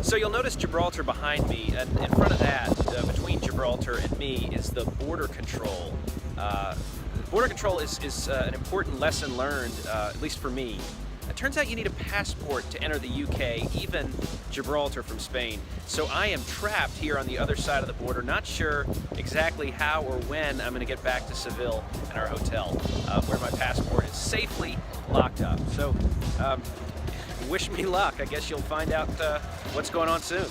So you'll notice Gibraltar behind me, and in front of that, between Gibraltar and me, is the border control. Border control is an important lesson learned, at least for me. It turns out you need a passport to enter the UK, even Gibraltar from Spain. So I am trapped here on the other side of the border, not sure exactly how or when I'm going to get back to Seville and our hotel, where my passport is safely locked up. So wish me luck. I guess you'll find out what's going on soon.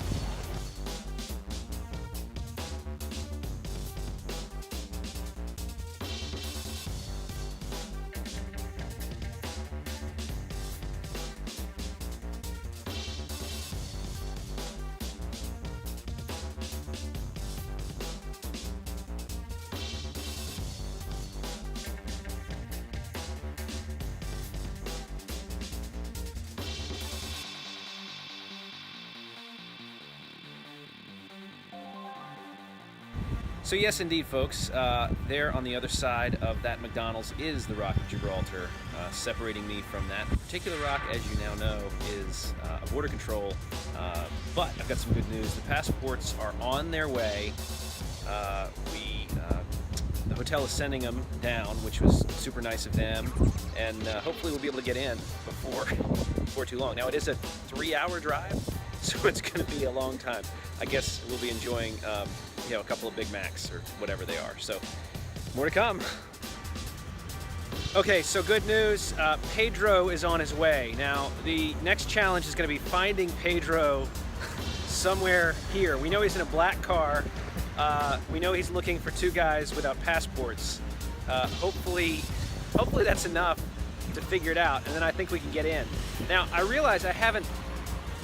So yes, indeed, folks, there on the other side of that McDonald's is the Rock of Gibraltar. Separating me from that particular rock, as you now know, is a border control. But I've got some good news. The passports are on their way. The hotel is sending them down, which was super nice of them, and hopefully we'll be able to get in before too long. Now, it is a 3-hour drive, so it's going to be a long time. I guess we'll be enjoying a couple of Big Macs or whatever they are. So more to come. Okay, so good news. Pedro is on his way. Now, the next challenge is going to be finding Pedro somewhere here. We know he's in a black car. We know he's looking for 2 guys without passports. Hopefully that's enough to figure it out, and then I think we can get in. Now, I realize I haven't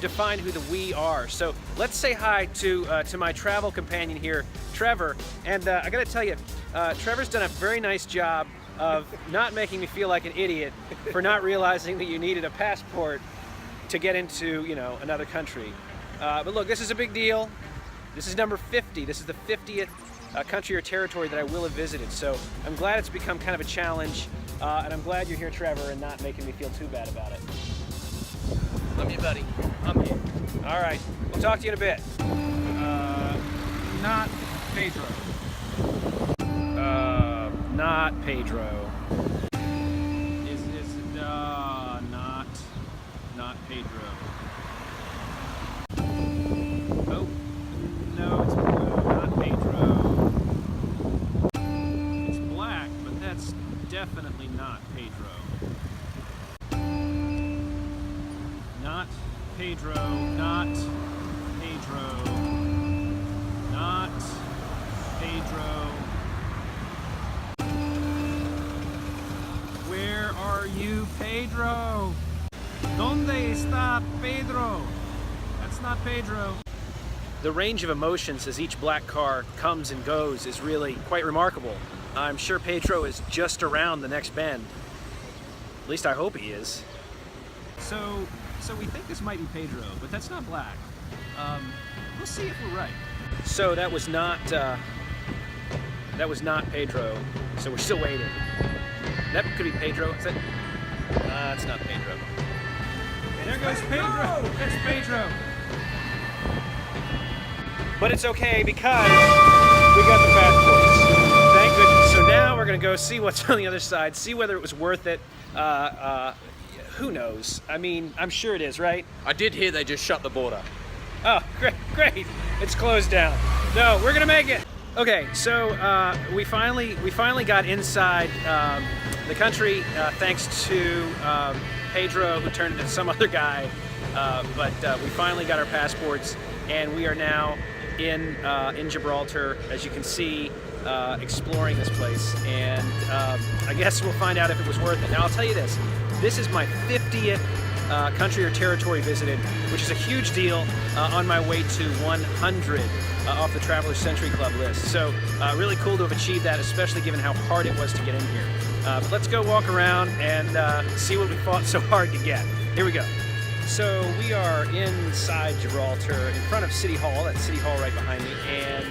defined who the we are, so let's say hi to my travel companion here, Trevor. And I gotta tell you, Trevor's done a very nice job of not making me feel like an idiot for not realizing that you needed a passport to get into, another country. But look, this is a big deal. This is number 50. This is the 50th country or territory that I will have visited, so I'm glad it's become kind of a challenge, and I'm glad you're here, Trevor, and not making me feel too bad about it. Love you, buddy. I'm here. All right. We'll talk to you in a bit. Not Pedro. Not Pedro. Is not Pedro. Oh, no, it's blue, not Pedro. It's black, but that's definitely not Pedro. Not Pedro, not Pedro, not Pedro. Where are you, Pedro? ¿Dónde está Pedro? That's not Pedro. The range of emotions as each black car comes and goes is really quite remarkable. I'm sure Pedro is just around the next bend. At least I hope he is. So we think this might be Pedro, but that's not black. We'll see if we're right. So that was not Pedro. So we're still waiting. That could be Pedro. Is that? It's not Pedro. There goes Pedro. That's Pedro. But it's okay because we got the passports. Thank goodness. So now we're gonna go see what's on the other side. See whether it was worth it. Who knows? I mean, I'm sure it is, right? I did hear they just shut the border. Oh, great. It's closed down. No, we're gonna make it. Okay, so we finally got inside the country thanks to Pedro, who turned into some other guy. But we finally got our passports, and we are now in Gibraltar, as you can see, exploring this place. And I guess we'll find out if it was worth it. Now, I'll tell you this. This is my 50th country or territory visited, which is a huge deal on my way to 100 off the Traveler's Century Club list. So really cool to have achieved that, especially given how hard it was to get in here. But let's go walk around and see what we fought so hard to get. Here we go. So we are inside Gibraltar, in front of City Hall. That's City Hall right behind me, and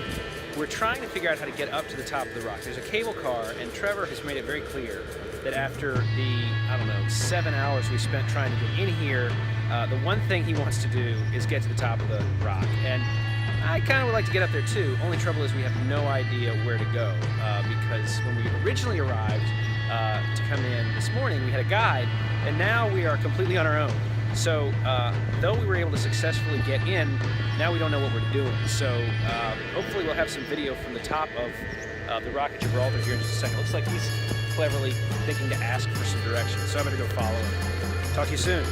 we're trying to figure out how to get up to the top of the rock. There's a cable car, and Trevor has made it very clear that after the, I don't know, 7 hours we spent trying to get in here, the one thing he wants to do is get to the top of the rock. And I kind of would like to get up there too. Only trouble is we have no idea where to go because when we originally arrived to come in this morning, we had a guide, and now we are completely on our own. So though we were able to successfully get in, now we don't know what we're doing. So hopefully we'll have some video from the top of the rock at Gibraltar here in just a second. Looks like he's cleverly thinking to ask for some directions, so I'm going to go follow him. Talk to you soon.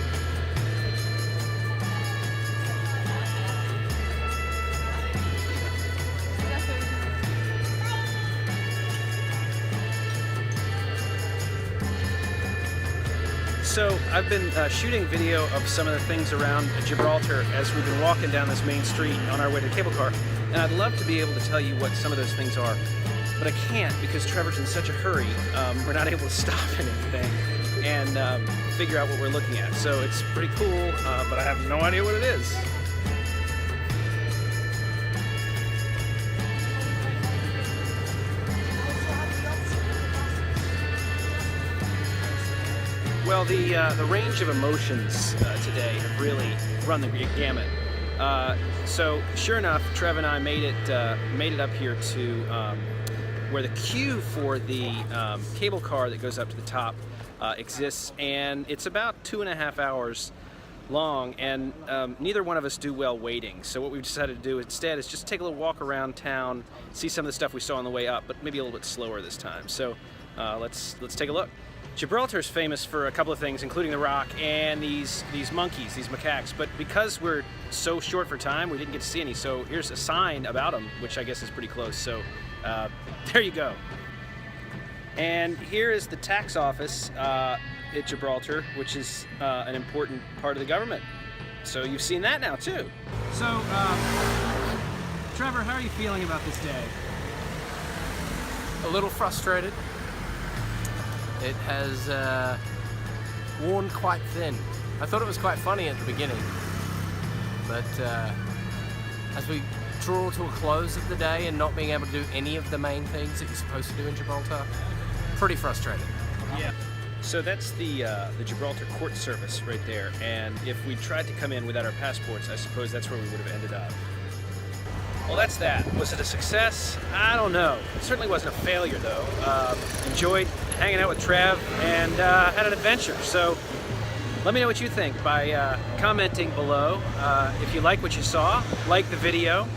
So I've been shooting video of some of the things around Gibraltar as we've been walking down this main street on our way to the cable car, and I'd love to be able to tell you what some of those things are, but I can't because Trevor's in such a hurry. We're not able to stop at anything and figure out what we're looking at. So it's pretty cool, but I have no idea what it is. Well, the range of emotions today have really run the gamut. So sure enough, Trev and I made it up here to where the queue for the cable car that goes up to the top exists, and it's about 2.5 hours long, and neither one of us do well waiting. So what we've decided to do instead is just take a little walk around town, see some of the stuff we saw on the way up, but maybe a little bit slower this time. So let's take a look. Gibraltar is famous for a couple of things, including the rock and these monkeys, these macaques. But because we're so short for time, we didn't get to see any. So here's a sign about them, which I guess is pretty close. So there you go. And here is the tax office at Gibraltar, which is an important part of the government. So you've seen that now too. So, Trevor, how are you feeling about this day? A little frustrated. It has worn quite thin. I thought it was quite funny at the beginning, but as we draw to a close of the day and not being able to do any of the main things that you're supposed to do in Gibraltar, pretty frustrated. Yeah. So that's the Gibraltar court service right there, and if we tried to come in without our passports, I suppose that's where we would have ended up. Well, that's that. Was it a success? I don't know. It certainly wasn't a failure, though. Enjoyed hanging out with Trev and had an adventure. So let me know what you think by commenting below. If you like what you saw, like the video.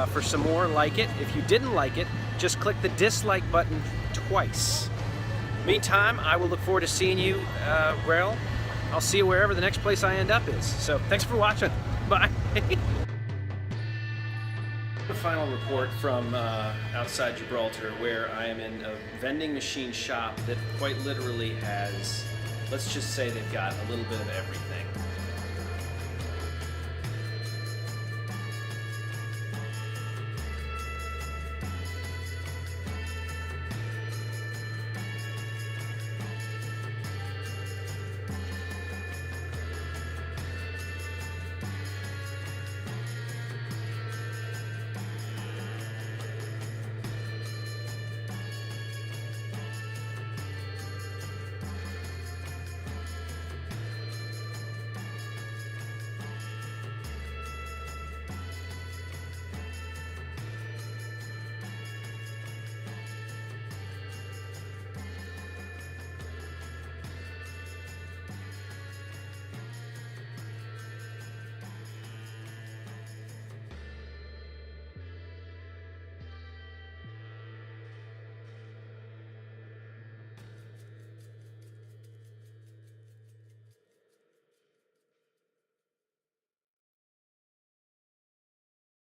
For some more, like it. If you didn't like it, just click the dislike button twice. Meantime, I will look forward to seeing you, I'll see you wherever the next place I end up is. So thanks for watching. Bye. A final report from outside Gibraltar, where I am in a vending machine shop that quite literally has, let's just say they've got a little bit of everything.